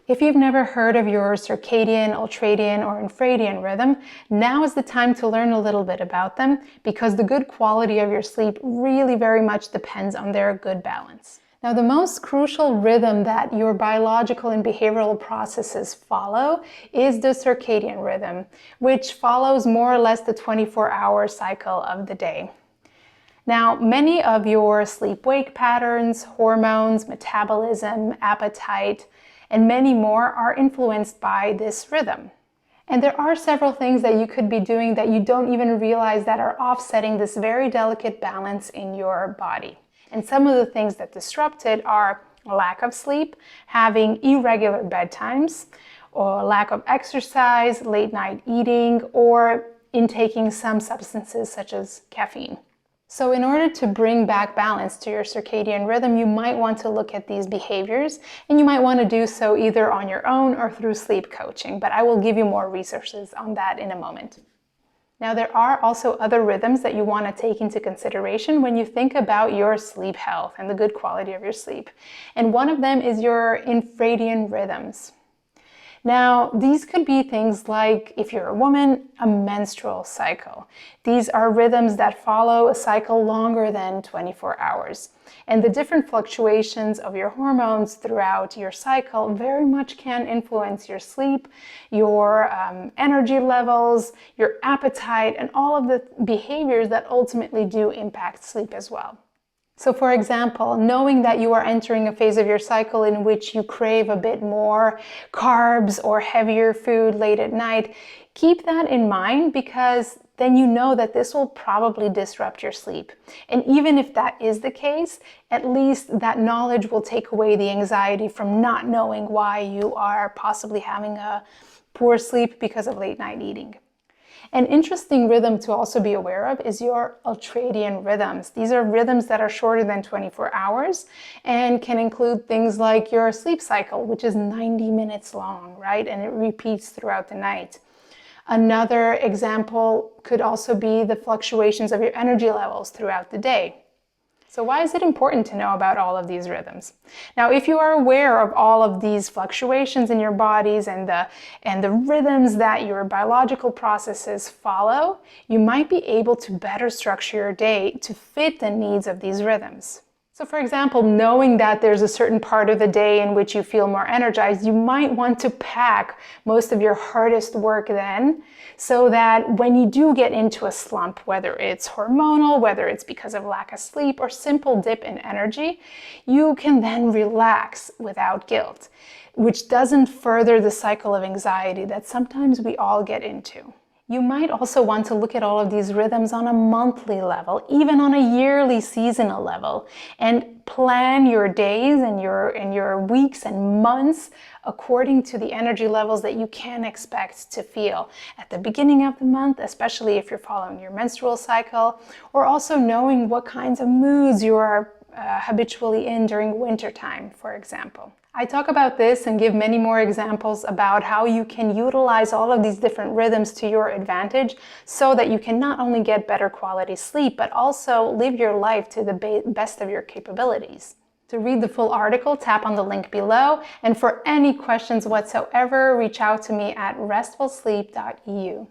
If you've never heard of your circadian, ultradian, or infradian rhythm, now is the time to learn a little bit about them because the good quality of your sleep really very much depends on their good balance. Now, the most crucial rhythm that your biological and behavioral processes follow is the circadian rhythm, which follows more or less the 24-hour cycle of the day. Now, many of your sleep-wake patterns, hormones, metabolism, appetite, and many more are influenced by this rhythm. And there are several things that you could be doing that you don't even realize that are offsetting this very delicate balance in your body. And some of the things that disrupt it are lack of sleep, having irregular bedtimes, or lack of exercise, late night eating, or intaking some substances such as caffeine. So in order to bring back balance to your circadian rhythm, you might want to look at these behaviors, and you might want to do so either on your own or through sleep coaching, but I will give you more resources on that in a moment. Now, there are also other rhythms that you want to take into consideration when you think about your sleep health and the good quality of your sleep. And one of them is your infradian rhythms. Now, these could be things like, if you're a woman, a menstrual cycle. These are rhythms that follow a cycle longer than 24 hours. And the different fluctuations of your hormones throughout your cycle very much can influence your sleep, your energy levels, your appetite, and all of the behaviors that ultimately do impact sleep as well. So for example, knowing that you are entering a phase of your cycle in which you crave a bit more carbs or heavier food late at night, keep that in mind because then you know that this will probably disrupt your sleep. And even if that is the case, at least that knowledge will take away the anxiety from not knowing why you are possibly having a poor sleep because of late night eating. An interesting rhythm to also be aware of is your ultradian rhythms. These are rhythms that are shorter than 24 hours and can include things like your sleep cycle, which is 90 minutes long, right? And it repeats throughout the night. Another example could also be the fluctuations of your energy levels throughout the day. So why is it important to know about all of these rhythms? Now, if you are aware of all of these fluctuations in your bodies and the rhythms that your biological processes follow, you might be able to better structure your day to fit the needs of these rhythms. So for example, knowing that there's a certain part of the day in which you feel more energized, you might want to pack most of your hardest work then, so that when you do get into a slump, whether it's hormonal, whether it's because of lack of sleep or simple dip in energy, you can then relax without guilt, which doesn't further the cycle of anxiety that sometimes we all get into. You might also want to look at all of these rhythms on a monthly level, even on a yearly seasonal level, and plan your days and your weeks and months according to the energy levels that you can expect to feel at the beginning of the month, especially if you're following your menstrual cycle, or also knowing what kinds of moods you are habitually in during winter time, for example. I talk about this and give many more examples about how you can utilize all of these different rhythms to your advantage so that you can not only get better quality sleep, but also live your life to the best of your capabilities. To read the full article, tap on the link below, and for any questions whatsoever, reach out to me at restfulsleep.eu.